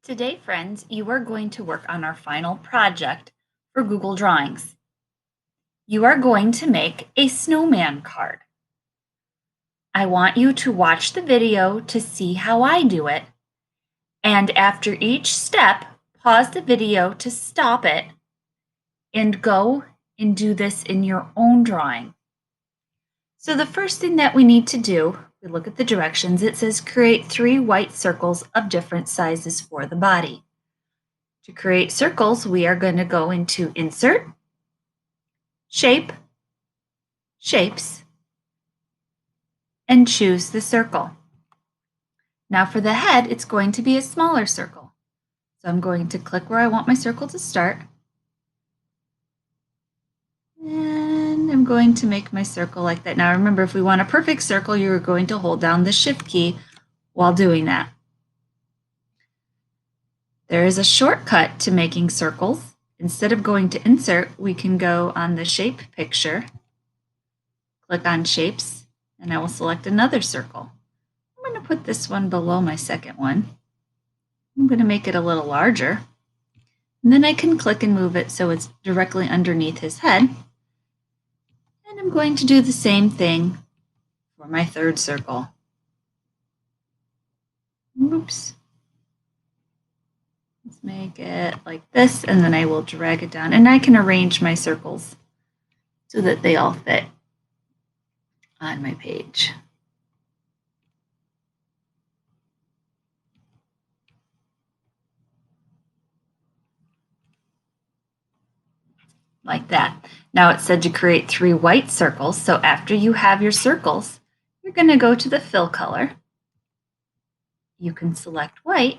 Today, friends, you are going to work on our final project for Google Drawings. You are going to make a snowman card. I want you to watch the video to see how I do it. And after each step, pause the video to stop it and go and do this in your own drawing. So the first thing that we need to do, we look at the directions. It says create 3 white circles of different sizes for the body. To create circles, we are going to go into Insert, Shape, Shapes, and choose the circle. Now for the head, it's going to be a smaller circle. So I'm going to click where I want my circle to start. And I'm going to make my circle like that. Now remember, if we want a perfect circle, you're going to hold down the Shift key while doing that. There is a shortcut to making circles. Instead of going to Insert, we can go on the Shape picture, click on Shapes, and I will select another circle. I'm going to put this one below my second one. I'm going to make it a little larger. And then I can click and move it so it's directly underneath his head. And I'm going to do the same thing for my third circle. Oops. Let's make it like this, and then I will drag it down. And I can arrange my circles so that they all fit on my page. Like that. Now it said to create 3 white circles. So after you have your circles, you're going to go to the fill color. You can select white,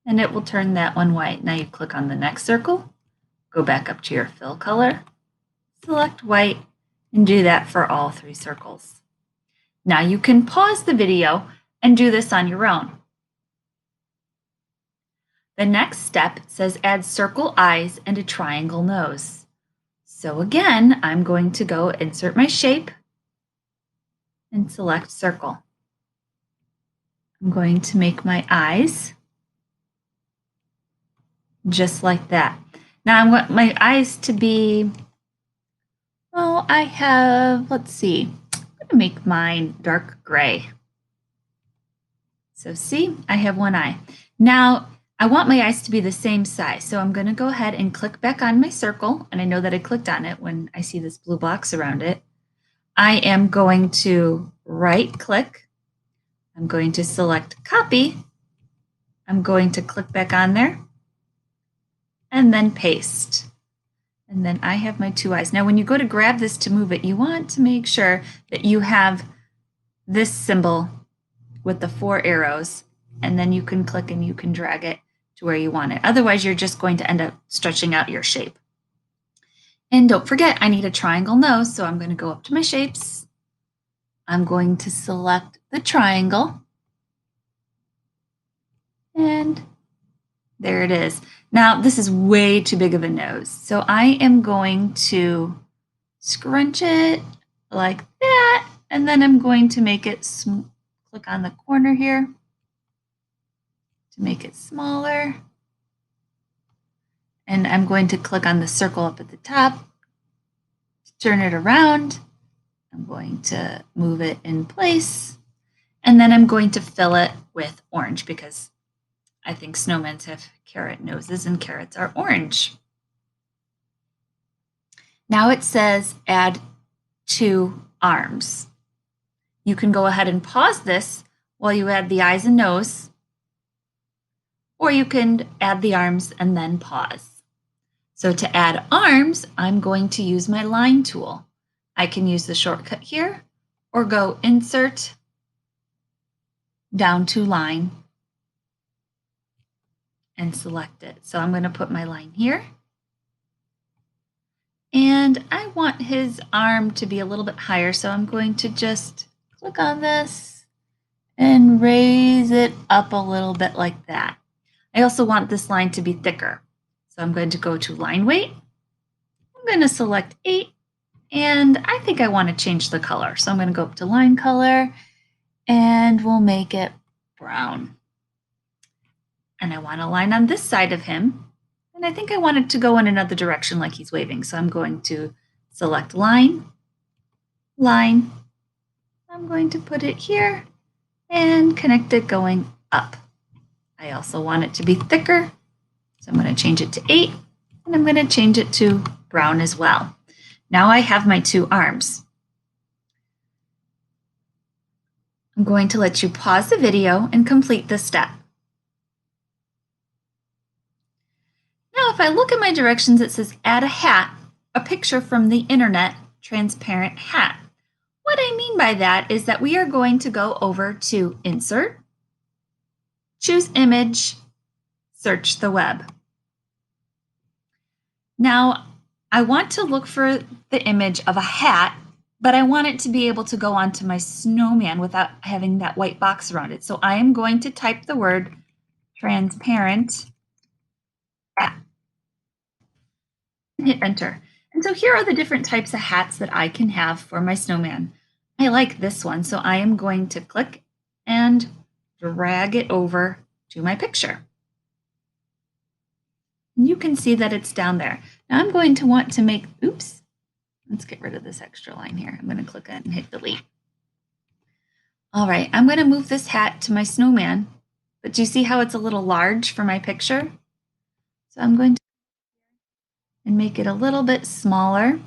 and it will turn that one white. Now you click on the next circle, go back up to your fill color, select white, and do that for all 3 circles. Now you can pause the video and do this on your own. The next step says add circle eyes and a triangle nose. So again, I'm going to go insert my shape and select circle. I'm going to make my eyes just like that. Now I want my eyes to be, well, I have, let's see, I'm going to make mine dark gray. So see, I have one eye. Now I want my eyes to be the same size. So I'm going to go ahead and click back on my circle. And I know that I clicked on it when I see this blue box around it. I am going to right click. I'm going to select copy. I'm going to click back on there and then paste. And then I have my 2 eyes. Now, when you go to grab this to move it, you want to make sure that you have this symbol with the 4 arrows, and then you can click and you can drag it to where you want it. Otherwise, you're just going to end up stretching out your shape. And don't forget, I need a triangle nose, so I'm going to go up to my shapes. I'm going to select the triangle. And there it is. Now, this is way too big of a nose, so I am going to scrunch it like that, and then I'm going to make it, click on the corner here to make it smaller. And I'm going to click on the circle up at the top to turn it around. I'm going to move it in place, and then I'm going to fill it with orange because I think snowmen have carrot noses and carrots are orange. Now it says add 2 arms. You can go ahead and pause this while you add the eyes and nose, or you can add the arms and then pause. So to add arms, I'm going to use my line tool. I can use the shortcut here or go insert down to line and select it. So I'm going to put my line here. And I want his arm to be a little bit higher, so I'm going to just click on this and raise it up a little bit like that. I also want this line to be thicker. So I'm going to go to line weight. I'm going to select 8, and I think I want to change the color. So I'm going to go up to line color, and we'll make it brown. And I want a line on this side of him. And I think I want it to go in another direction like he's waving. So I'm going to select line, line. I'm going to put it here and connect it going up. I also want it to be thicker. So I'm going to change it to 8 and I'm going to change it to brown as well. Now I have my 2 arms. I'm going to let you pause the video and complete this step. Now, if I look at my directions, it says add a hat, a picture from the internet, transparent hat. What I mean by that is that we are going to go over to Insert, choose Image, search the web. Now, I want to look for the image of a hat, but I want it to be able to go onto my snowman without having that white box around it. So I am going to type the word transparent hat and hit enter. And so here are the different types of hats that I can have for my snowman. I like this one, so I am going to click and drag it over to my picture. And you can see that it's down there. Now I'm going to want to make, oops, let's get rid of this extra line here. I'm going to click it and hit delete. All right, I'm going to move this hat to my snowman, but do you see how it's a little large for my picture? So I'm going to and make it a little bit smaller.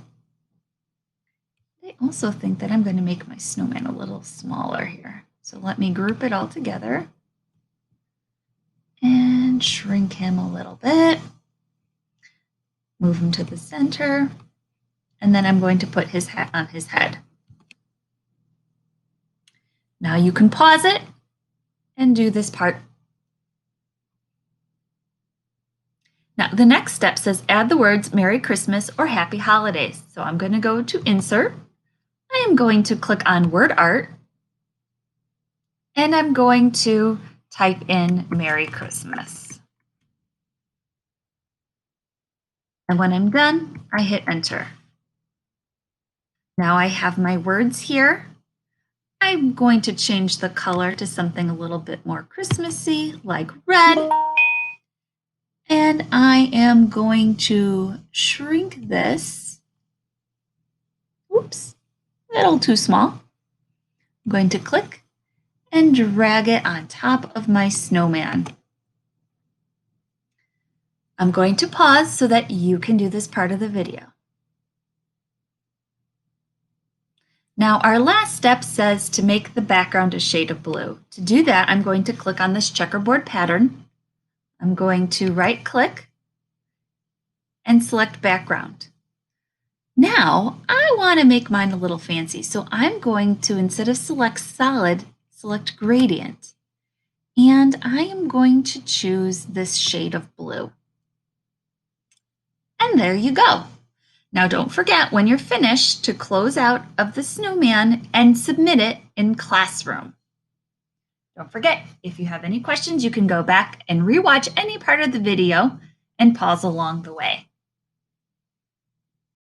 I also think that I'm going to make my snowman a little smaller here. So let me group it all together and shrink him a little bit. Move him to the center. And then I'm going to put his hat on his head. Now you can pause it and do this part. Now the next step says add the words Merry Christmas or Happy Holidays. So I'm going to go to Insert. I am going to click on Word Art. And I'm going to type in Merry Christmas. And when I'm done, I hit enter. Now I have my words here. I'm going to change the color to something a little bit more Christmassy, like red. And I am going to shrink this. Oops, a little too small. I'm going to click and drag it on top of my snowman. I'm going to pause so that you can do this part of the video. Now our last step says to make the background a shade of blue. To do that, I'm going to click on this checkerboard pattern. I'm going to right click and select background. Now I want to make mine a little fancy, so I'm going to, instead of select solid, select gradient. And I am going to choose this shade of blue. And there you go. Now don't forget when you're finished to close out of the snowman and submit it in Classroom. Don't forget, if you have any questions, you can go back and rewatch any part of the video and pause along the way.